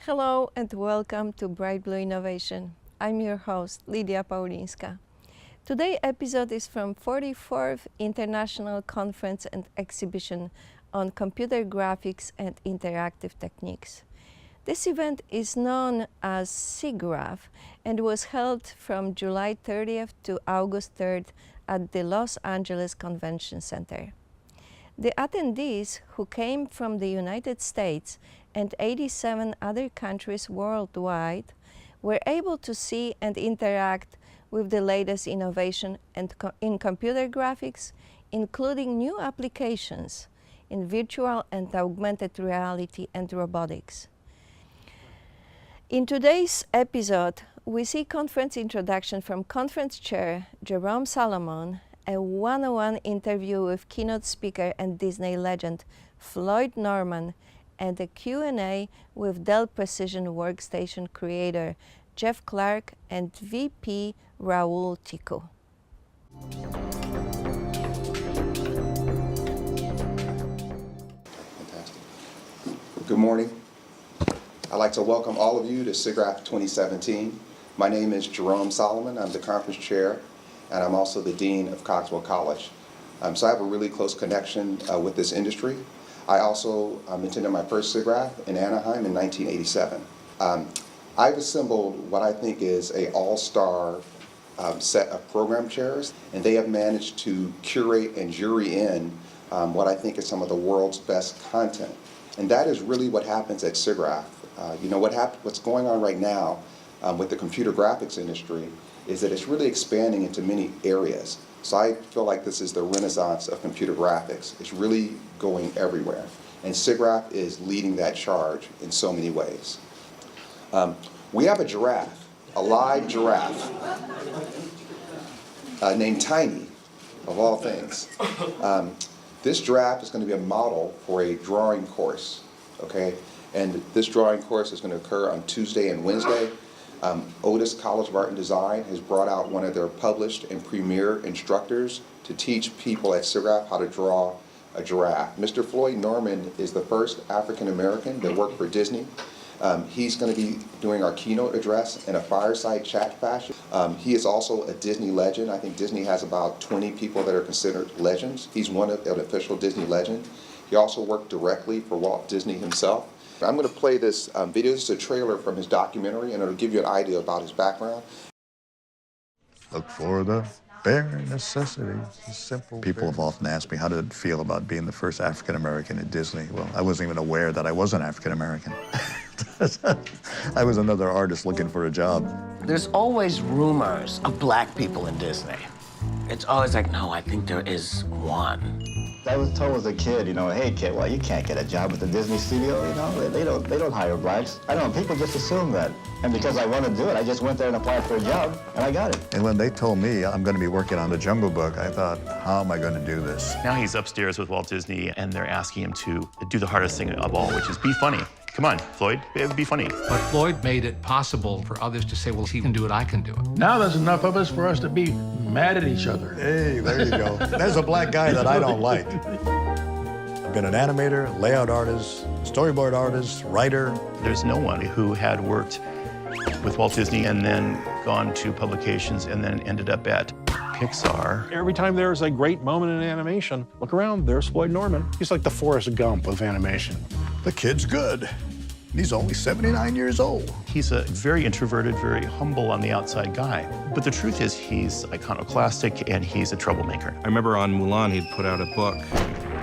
Hello and welcome to Bright Blue Innovation. I'm your host, Lidia Paulinska. Today's episode is from 44th International Conference and Exhibition on Computer Graphics and Interactive Techniques. This event is known as SIGGRAPH and was held from July 30th to August 3rd at the Los Angeles Convention Center. The attendees, who came from the United States and 87 other countries worldwide, were able to see and interact with the latest innovation in computer graphics, including new applications in virtual and augmented reality and robotics. In today's episode, we see conference introduction from conference chair Jerome Solomon, a one-on-one interview with keynote speaker and Disney legend Floyd Norman, and a Q&A with Dell Precision Workstation creator Jeff Clarke and VP Rahul Tikoo. Fantastic. Good morning. I'd like to welcome all of you to SIGGRAPH 2017. My name is Jerome Solomon. I'm the conference chair, and I'm also the dean of Cogswell College. So I have a really close connection with this industry. I also attended my first SIGGRAPH in Anaheim in 1987. I've assembled what I think is an all-star set of program chairs, and they have managed to curate and jury in what I think is some of the world's best content. And that is really what happens at SIGGRAPH. What's going on right now with the computer graphics industry is that it's really expanding into many areas. So I feel like this is the renaissance of computer graphics. It's really going everywhere. And SIGGRAPH is leading that charge in so many ways. We have a giraffe, a live giraffe, named Tiny, of all things. This giraffe is going to be a model for a drawing course, okay? And this drawing course is going to occur on Tuesday and Wednesday. Otis College of Art and Design has brought out one of their published and premier instructors to teach people at SIGGRAPH how to draw a giraffe. Mr. Floyd Norman is the first African American that worked for Disney. He's going to be doing our keynote address in a fireside chat fashion. He is also a Disney legend. I think Disney has about 20 people that are considered legends. He's an official Disney legend. He also worked directly for Walt Disney himself. I'm going to play this video. This is a trailer from his documentary, and it'll give you an idea about his background. Look for the bare necessities, the simple. People have often asked me how did it feel about being the first African-American at Disney. Well, I wasn't even aware that I was an African-American. I was another artist looking for a job. There's always rumors of black people in Disney. It's always like, no, I think there is one. I was told as a kid, hey kid, well, you can't get a job with the Disney studio, they don't hire blacks. I don't know, people just assume that. And because I wanted to do it, I just went there and applied for a job, and I got it. And when they told me I'm going to be working on the Jungle Book, I thought, how am I going to do this? Now he's upstairs with Walt Disney, and they're asking him to do the hardest thing of all, which is be funny. Come on, Floyd, it would be funny. But Floyd made it possible for others to say, well, he can do it, I can do it. Now there's enough of us for us to be mad at each other. Hey, there you go. There's a black guy that I don't like. I've been an animator, layout artist, storyboard artist, writer. There's no one who had worked with Walt Disney and then gone to publications and then ended up at Pixar. Every time there's a great moment in animation, look around, there's Floyd Norman. He's like the Forrest Gump of animation. The kid's good. He's only 79 years old. He's a very introverted, very humble on the outside guy. But the truth is he's iconoclastic and he's a troublemaker. I remember on Mulan, he'd put out a book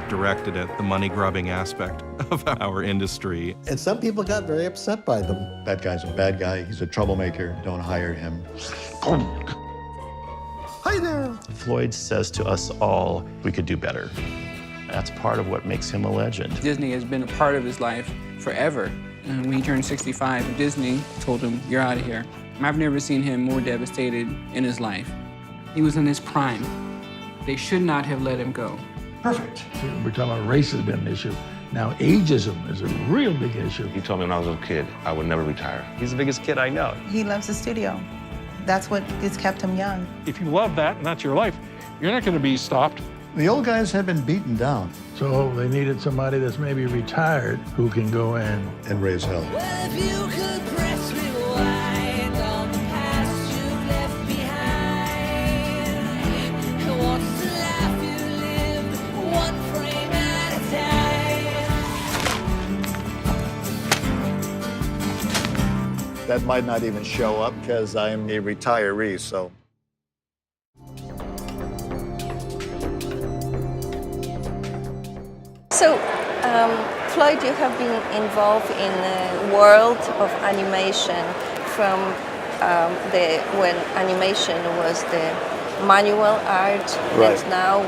directed at the money-grubbing aspect of our industry. And some people got very upset by them. That guy's a bad guy. He's a troublemaker. Don't hire him. Hi there. Floyd says to us all, we could do better. That's part of what makes him a legend. Disney has been a part of his life forever. And when he turned 65, Disney told him, you're out of here. I've never seen him more devastated in his life. He was in his prime. They should not have let him go. Perfect. We're talking about race has been an issue. Now ageism is a real big issue. He told me when I was a kid, I would never retire. He's the biggest kid I know. He loves the studio. That's what has kept him young. If you love that and that's your life, you're not going to be stopped The old guys have been beaten down. So they needed somebody that's maybe retired who can go in and raise hell. Well, if you could press rewind on the past you've left behind, what's the life you lived, one frame at a time? That might not even show up because I'm a retiree, so. So, Floyd, you have been involved in the world of animation from when animation was the manual art, right. And now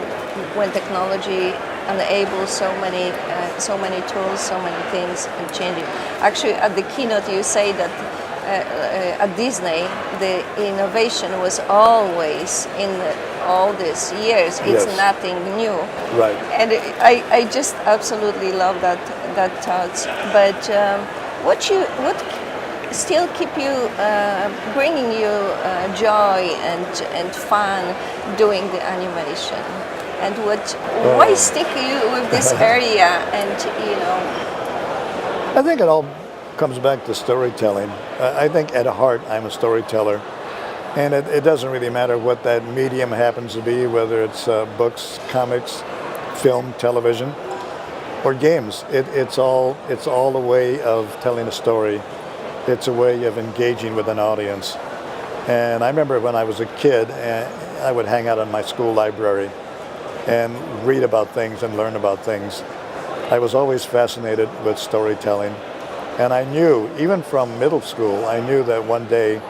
when technology enables so many tools, so many things and changing. Actually, at the keynote, you say that at Disney, the innovation was always in all these years. It's yes. nothing new. Right. And I just absolutely love that thought. But what still keep you bringing you joy and fun doing the animation? And why stick you with this area? And I think it all comes back to storytelling. I think at heart I'm a storyteller, and it doesn't really matter what that medium happens to be, whether it's books, comics, film, television, or games. It's all a way of telling a story. It's a way of engaging with an audience. And I remember when I was a kid, I would hang out in my school library and read about things and learn about things. I was always fascinated with storytelling. And I knew, even from middle school, I knew that one day,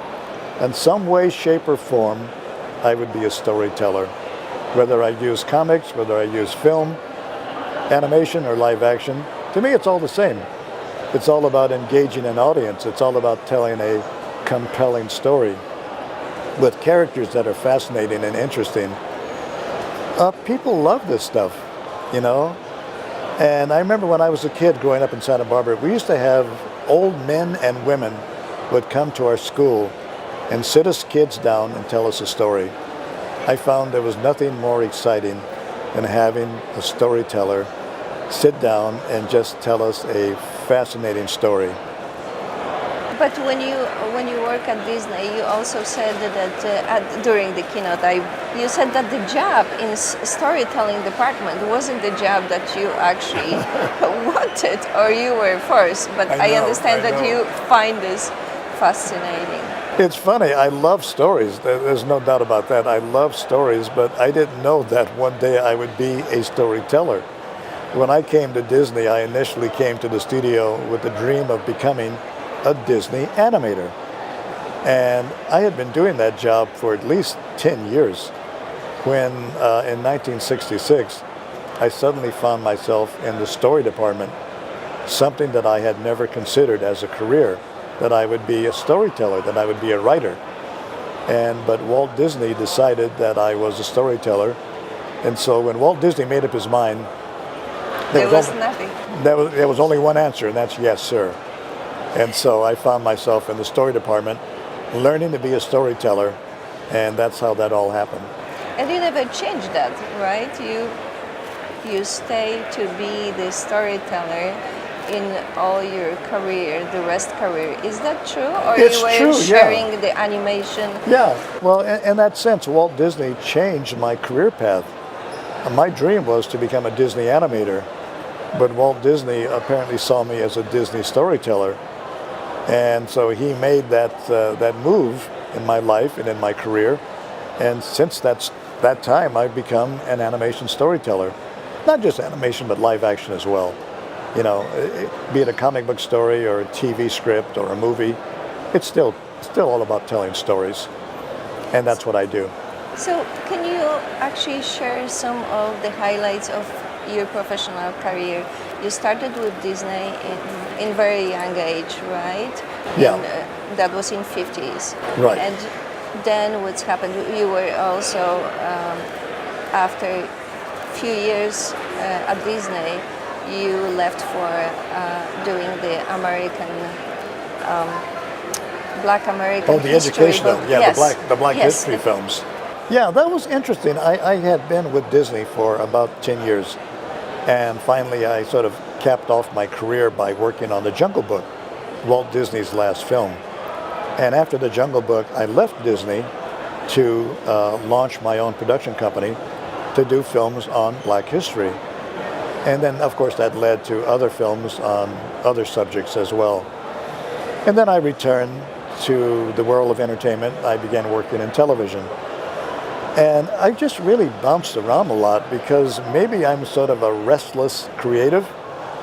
in some way, shape, or form, I would be a storyteller. Whether I use comics, whether I use film, animation, or live action, to me it's all the same. It's all about engaging an audience. It's all about telling a compelling story with characters that are fascinating and interesting. People love this stuff, And I remember when I was a kid growing up in Santa Barbara, we used to have old men and women would come to our school and sit us kids down and tell us a story. I found there was nothing more exciting than having a storyteller sit down and just tell us a fascinating story. But when you work at Disney, you also said that during the keynote, you said that the job in storytelling department wasn't the job that you actually wanted or you were first. But I understand that you find this fascinating. It's funny. I love stories. There's no doubt about that. I love stories, but I didn't know that one day I would be a storyteller. When I came to Disney, I initially came to the studio with the dream of becoming a Disney animator. And I had been doing that job for at least 10 years when in 1966 I suddenly found myself in the story department, something that I had never considered as a career, that I would be a storyteller, that I would be a writer. But Walt Disney decided that I was a storyteller, and so when Walt Disney made up his mind, there was only one answer, and that's yes, sir. And so I found myself in the story department, learning to be a storyteller, and that's how that all happened. And you never changed that, right? You stay to be the storyteller in all your career, the rest career. Is that true? Or It's you were true, sharing yeah. the animation? Yeah, well, in that sense, Walt Disney changed my career path. My dream was to become a Disney animator, but Walt Disney apparently saw me as a Disney storyteller. And so he made that move in my life and in my career. And since that time, I've become an animation storyteller. Not just animation, but live action as well. Be it a comic book story or a TV script or a movie, it's still all about telling stories. And that's what I do. So can you actually share some of the highlights of your professional career? You started with Disney in very young age, right? Yeah. That was in 50s. Right. And then what's happened, you were also, after a few years at Disney, you left for doing the American, Black American the history educational, book. yeah, Yes. the Black Yes. history films. Yeah, that was interesting. I had been with Disney for about 10 years. And finally, I sort of capped off my career by working on The Jungle Book, Walt Disney's last film. And after The Jungle Book, I left Disney to launch my own production company to do films on Black history. And then, of course, that led to other films on other subjects as well. And then I returned to the world of entertainment. I began working in television. And I just really bounced around a lot because maybe I'm sort of a restless creative.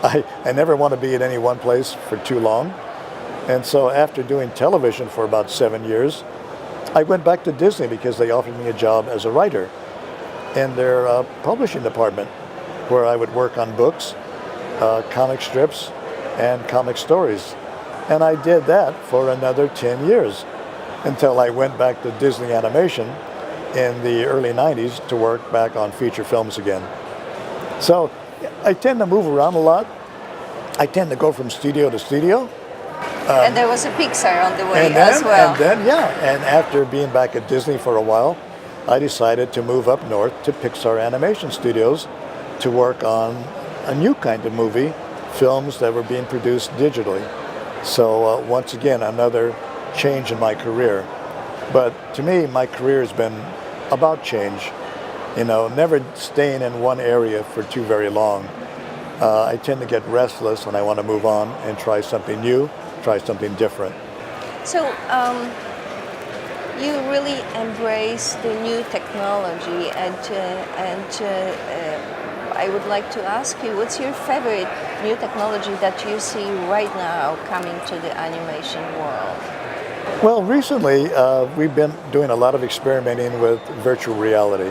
I never want to be in any one place for too long. And so after doing television for about 7 years, I went back to Disney because they offered me a job as a writer in their publishing department, where I would work on books, comic strips, and comic stories. And I did that for another 10 years until I went back to Disney Animation in the early 90s to work back on feature films again. So I tend to move around a lot. I tend to go from studio to studio. And there was a Pixar on the way as well. And after being back at Disney for a while, I decided to move up north to Pixar Animation Studios to work on a new kind of movie, films that were being produced digitally. So once again, another change in my career. But to me, my career has been about change, you know, never staying in one area for too very long. I tend to get restless when I want to move on and try something new, try something different. So you really embrace the new technology, and I would like to ask you, what's your favorite new technology that you see right now coming to the animation world? Well, recently we've been doing a lot of experimenting with virtual reality.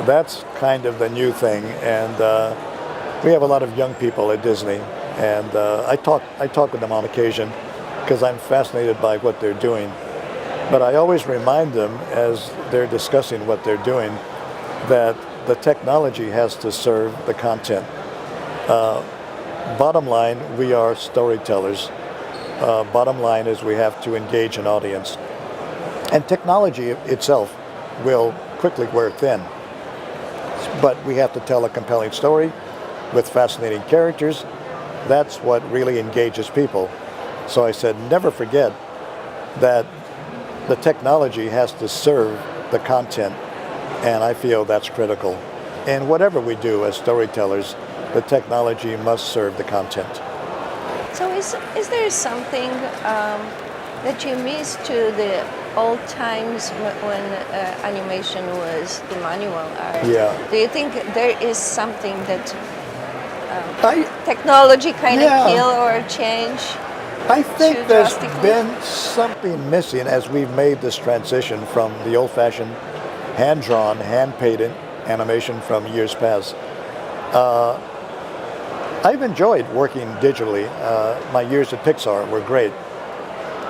That's kind of the new thing, and we have a lot of young people at Disney, and I talk with them on occasion because I'm fascinated by what they're doing. But I always remind them as they're discussing what they're doing that the technology has to serve the content. Bottom line, we are storytellers. Bottom line is we have to engage an audience. And technology itself will quickly wear thin. But we have to tell a compelling story with fascinating characters. That's what really engages people. So I said, never forget that the technology has to serve the content, and I feel that's critical. And whatever we do as storytellers, the technology must serve the content. So is there something that you miss to the old times when animation was the manual art? Yeah. Do you think there is something that technology kind of kill or change? I think there's been something missing as we've made this transition from the old-fashioned hand-drawn, hand-painted animation from years past. I've enjoyed working digitally. My years at Pixar were great.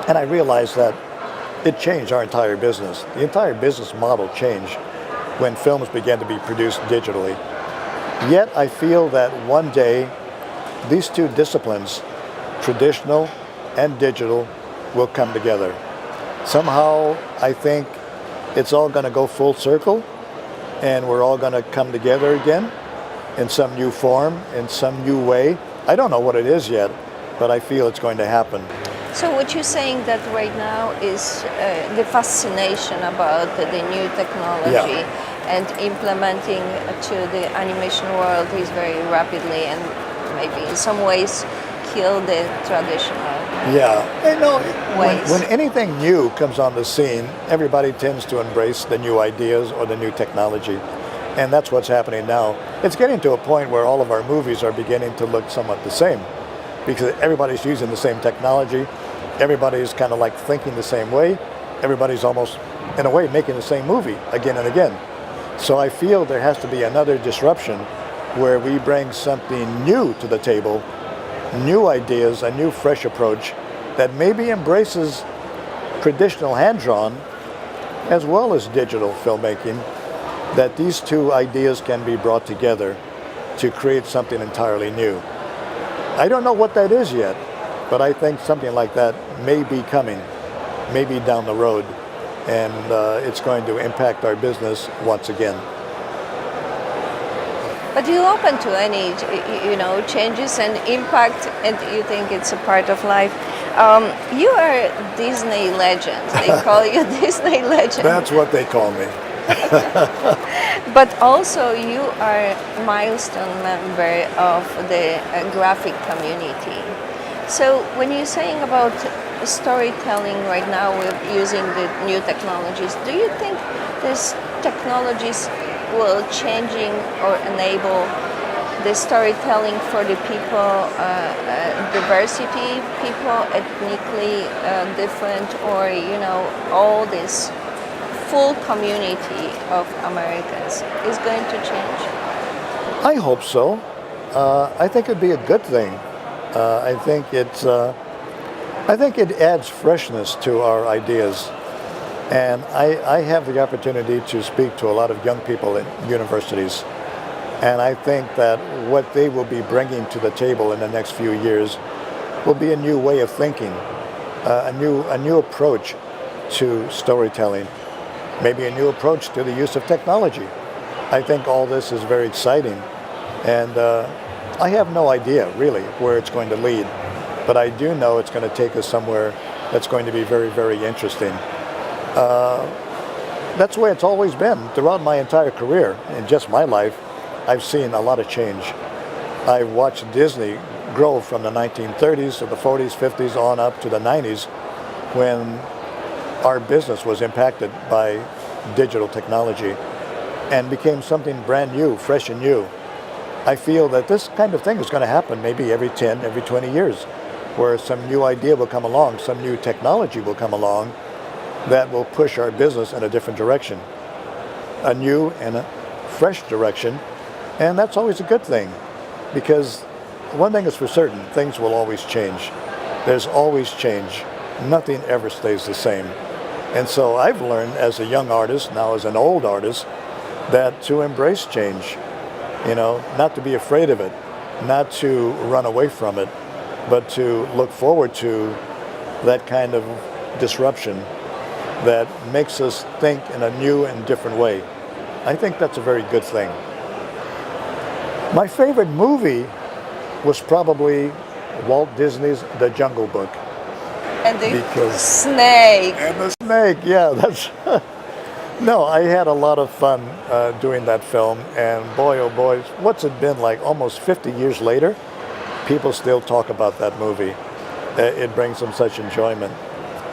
And I realized that it changed our entire business. The entire business model changed when films began to be produced digitally. Yet I feel that one day these two disciplines, traditional and digital, will come together. Somehow I think it's all going to go full circle and we're all going to come together again in some new form, in some new way. I don't know what it is yet, but I feel it's going to happen. So what you're saying that right now is the fascination about the new technology and implementing to the animation world is very rapidly and maybe in some ways kill the traditional ways. When anything new comes on the scene, everybody tends to embrace the new ideas or the new technology. And that's what's happening now. It's getting to a point where all of our movies are beginning to look somewhat the same because everybody's using the same technology. Everybody's kind of like thinking the same way. Everybody's almost, in a way, making the same movie again and again. So I feel there has to be another disruption where we bring something new to the table, new ideas, a new fresh approach that maybe embraces traditional hand-drawn as well as digital filmmaking, that these two ideas can be brought together to create something entirely new. I don't know what that is yet, but I think something like that may be coming, maybe down the road. and it's going to impact our business once again. But you open to any, changes and impact, and you think it's a part of life. You are a Disney legend. They call you Disney legend. That's what they call me. But also you are a milestone member of the graphic community. So when you're saying about storytelling right now with using the new technologies, do you think these technologies will changing or enable the storytelling for the people, diversity people, ethnically different, or all this full community of Americans is going to change? I hope so. I think it'd be a good thing. I think it adds freshness to our ideas. And I have the opportunity to speak to a lot of young people in universities. And I think that what they will be bringing to the table in the next few years will be a new way of thinking, a new approach to storytelling, maybe a new approach to the use of technology. I think all this is very exciting. And I have no idea, really, where it's going to lead. But I do know it's going to take us somewhere that's going to be very, very interesting. That's the way it's always been throughout my entire career. In just my life, I've seen a lot of change. I've watched Disney grow from the 1930s to the 40s, 50s, on up to the 90s, when our business was impacted by digital technology and became something brand new, fresh and new. I feel that this kind of thing is going to happen maybe every 10, every 20 years, where some new idea will come along, some new technology will come along that will push our business in a different direction, a new and a fresh direction. And that's always a good thing, because one thing is for certain, things will always change. There's always change. Nothing ever stays the same. And so I've learned as a young artist, now as an old artist, that to embrace change, not to be afraid of it, not to run away from it, but to look forward to that kind of disruption that makes us think in a new and different way. I think that's a very good thing. My favorite movie was probably Walt Disney's The Jungle Book. And the snake. And the snake, yeah, that's... No, I had a lot of fun doing that film, and boy, oh boy, what's it been like almost 50 years later? People still talk about that movie. It brings them such enjoyment.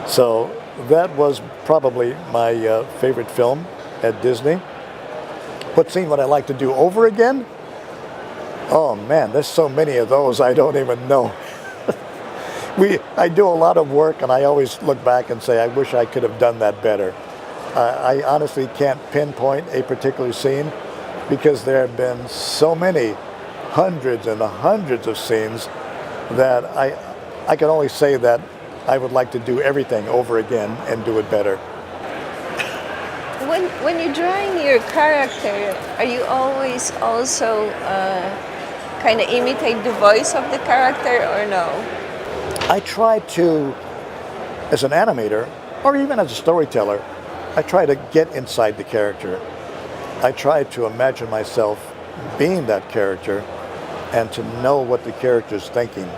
So that was probably my favorite film at Disney. What scene would I like to do over again? Oh man, there's so many of those I don't even know. I do a lot of work, and I always look back and say, I wish I could have done that better. I honestly can't pinpoint a particular scene, because there have been so many, hundreds and hundreds of scenes, that I can only say that I would like to do everything over again and do it better. When you're drawing your character, are you always also kind of imitate the voice of the character, or no? I try to, as an animator, or even as a storyteller, I try to get inside the character. I try to imagine myself being that character and to know what the character's thinking.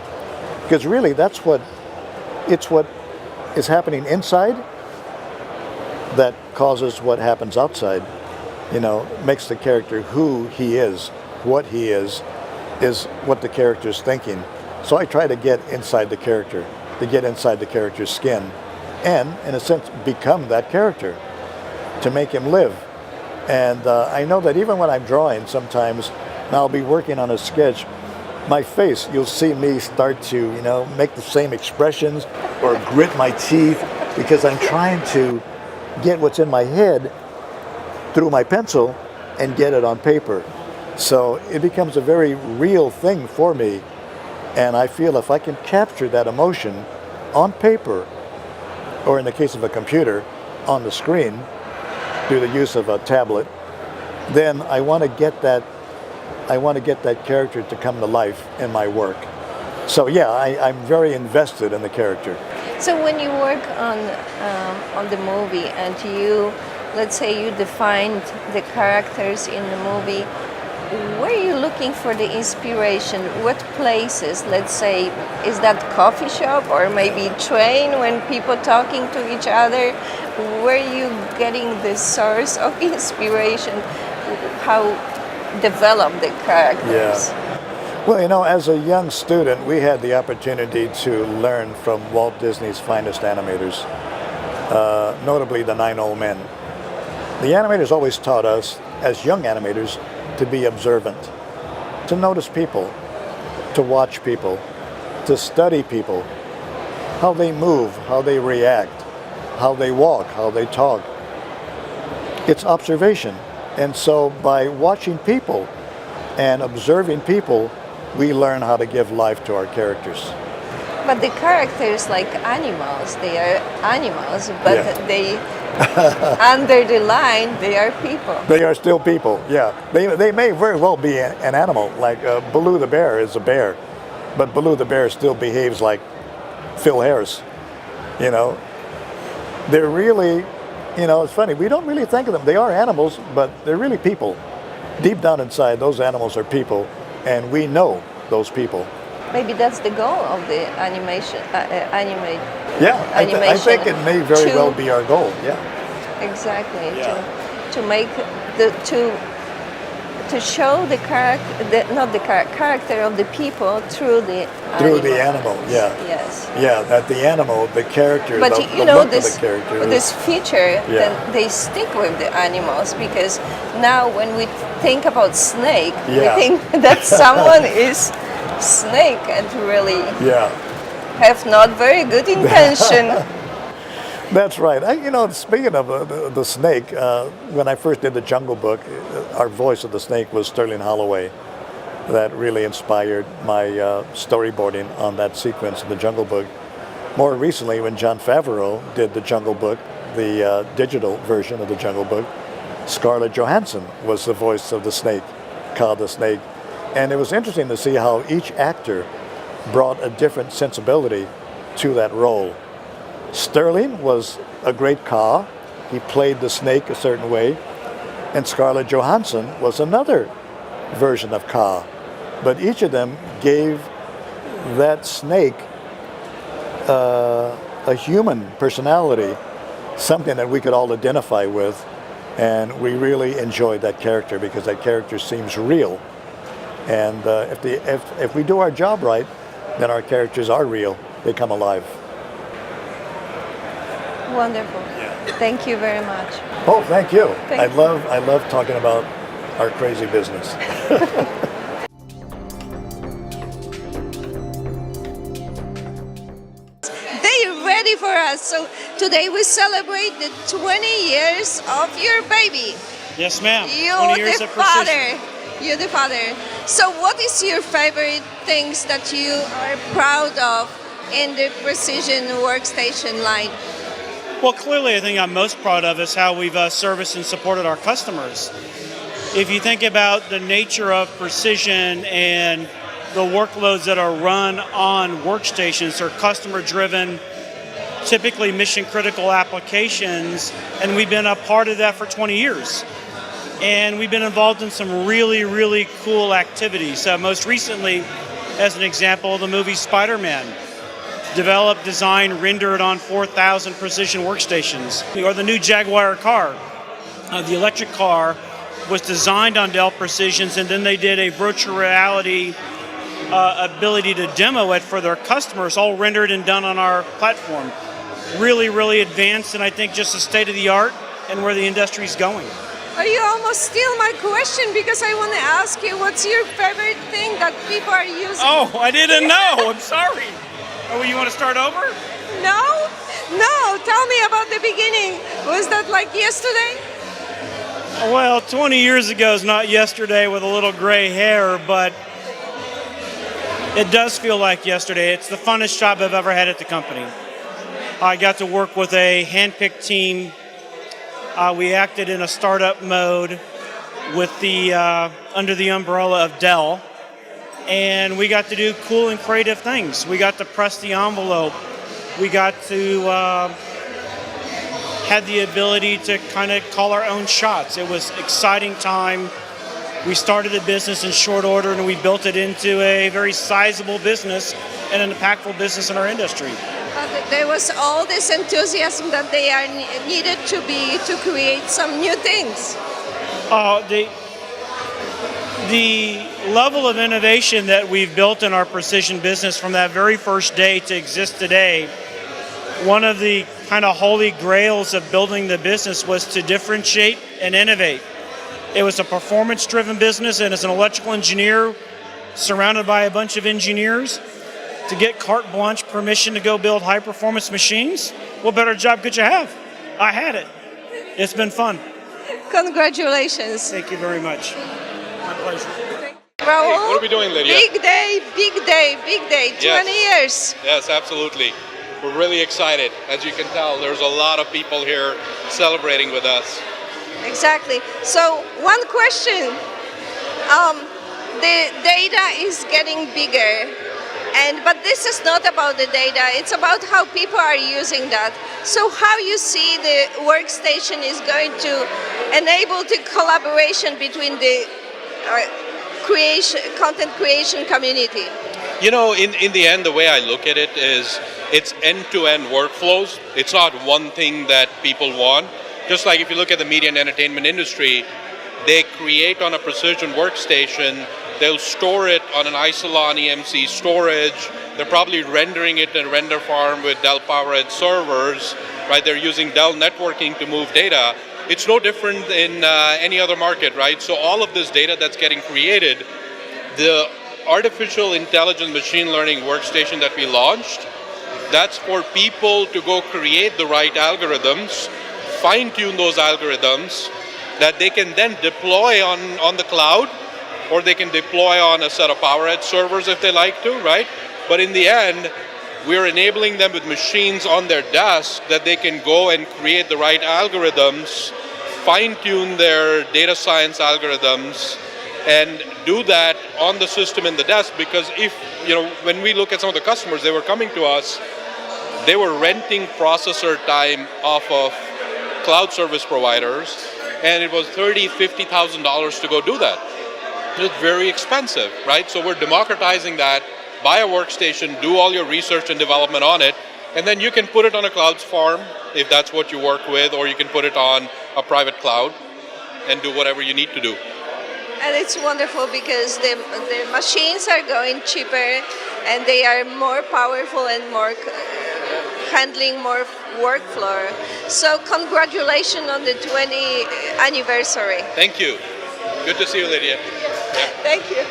Because really, it's what is happening inside that causes what happens outside. Makes the character who he is, what he is what the character's thinking. So I try to get inside the character, to get inside the character's skin, and in a sense become that character, to make him live. And I know that even when I'm drawing sometimes, and I'll be working on a sketch, my face, you'll see me start to, make the same expressions or grit my teeth, because I'm trying to get what's in my head through my pencil and get it on paper. So it becomes a very real thing for me. And I feel if I can capture that emotion on paper, or in the case of a computer, on the screen, through the use of a tablet, then I want to get that character to come to life in my work. So yeah, I'm very invested in the character. So when you work on the movie and you, let's say you defined the characters in the movie, where are you looking for the inspiration? What places? Let's say, is that coffee shop or maybe train when people talking to each other? Where are you getting the source of inspiration? How develop the characters? Yeah. Well, you know, as a young student, we had the opportunity to learn from Walt Disney's finest animators, notably the 9 Old Men. The animators always taught us, as young animators, to be observant, to notice people, to watch people, to study people, how they move, how they react, how they walk, how they talk. It's observation. And so by watching people and observing people, we learn how to give life to our characters. But the characters, like animals, they are animals, but Yeah. they, under the line, they are people. They are still people, yeah. They may very well be an animal, like Baloo the bear is a bear, but Baloo the bear still behaves like Phil Harris, you know. They're really, you know, it's funny, we don't really think of them. They are animals, but they're really people. Deep down inside, those animals are people, and we know those people. Maybe that's the goal of the animation, Yeah, I animation. think it may very to- well be our goal, yeah. Exactly. Yeah. To make to show the character of the people through the Through the animal, yeah. Yes. Yeah, that the animal, the character, But the you know, look this of the character. this feature, Yeah. that they stick with the animals, because now when we think about snake, Yeah. we think that someone is snake and really Yeah. have not very good intention. That's right. You know, speaking of the snake, when I first did the Jungle Book, our voice of the snake was Sterling Holloway. That really inspired my storyboarding on that sequence in the Jungle Book. More recently, when Jon Favreau did the Jungle Book, the digital version of the Jungle Book, Scarlett Johansson was the voice of the snake, Kaa the snake. And it was interesting to see how each actor brought a different sensibility to that role. Sterling was a great Kaa. He played the snake a certain way. And Scarlett Johansson was another version of Kaa. But each of them gave that snake a human personality, something that we could all identify with. And we really enjoyed that character because that character seems real. And if we do our job right, then our characters are real. They come alive. Wonderful. Thank you very much. Oh, thank you. Thank I love talking about our crazy business. They're ready for us. So today we celebrate the 20 years of your baby. Yes, ma'am. 20 You're years the of precision. father. You're the father. So what is your favorite things that you are proud of in the Precision Workstation line? Well, clearly, I think I'm most proud of is how we've serviced and supported our customers. If you think about the nature of precision and the workloads that are run on workstations, they're customer-driven, typically mission-critical applications, and we've been a part of that for 20 years. And we've been involved in some really, really cool activities. Most recently, as an example, the movie Spider-Man. Developed, designed, rendered on 4,000 precision workstations. Or the new Jaguar car. The electric car was designed on Dell Precisions, and then they did a virtual reality ability to demo it for their customers, all rendered and done on our platform. Really, really advanced, and I think just the state of the art and where the industry is going. Oh, you almost steal my question because I want to ask you, what's your favorite thing that people are using? Oh, I didn't know. I'm sorry. Oh, you want to start over? No? No, tell me about the beginning. Was that like yesterday? Well, 20 years ago is not yesterday with a little gray hair, but it does feel like yesterday. It's the funnest job I've ever had at the company. I got to work with a hand-picked team. We acted in a startup mode with the under the umbrella of Dell. and we got to do cool and creative things. We got to press the envelope. We got to had the ability to kind of call our own shots. It was exciting time. We started the business in short order, and we built it into a very sizable business and an impactful business in our industry. There was all this enthusiasm that they are needed to create some new things. The level of innovation that we've built in our precision business from that very first day to exist today, one of the kind of holy grails of building the business was to differentiate and innovate. It was a performance-driven business, and as an electrical engineer surrounded by a bunch of engineers, to get carte blanche permission to go build high-performance machines, what better job could you have? I had it. It's been fun. Congratulations. Thank you very much. My pleasure. Rahul, hey, what are we doing, Lydia? Big day, big day, big day. 20 years. Yes, absolutely. We're really excited. As you can tell, there's a lot of people here celebrating with us. Exactly. So one question. The data is getting bigger, but this is not about the data. It's about how people are using that. So how you see the workstation is going to enable the collaboration between the content creation community? You know, in the end, the way I look at it is it's end-to-end workflows. It's not one thing that people want. Just like if you look at the media and entertainment industry, they create on a precision workstation, they'll store it on an Isilon EMC storage, they're probably rendering it in a render farm with Dell PowerEdge servers, right? They're using Dell networking to move data. It's no different in any other market, right? So all of this data that's getting created, the artificial intelligence machine learning workstation that we launched, that's for people to go create the right algorithms, fine-tune those algorithms that they can then deploy on the cloud, or they can deploy on a set of PowerEdge servers if they like to, right? But in the end, we're enabling them with machines on their desk that they can go and create the right algorithms, fine-tune their data science algorithms, and do that on the system in the desk. Because if, you know, when we look at some of the customers, they were coming to us, they were renting processor time off of cloud service providers, and it was $30,000, $50,000 to go do that. It's very expensive, right? So we're democratizing that. Buy a workstation, do all your research and development on it, and then you can put it on a cloud farm if that's what you work with, or you can put it on a private cloud and do whatever you need to do. And it's wonderful because the machines are going cheaper and they are more powerful and more handling more workflow. So congratulations on the 20th anniversary. Thank you. Good to see you, Lydia. Yeah. Thank you.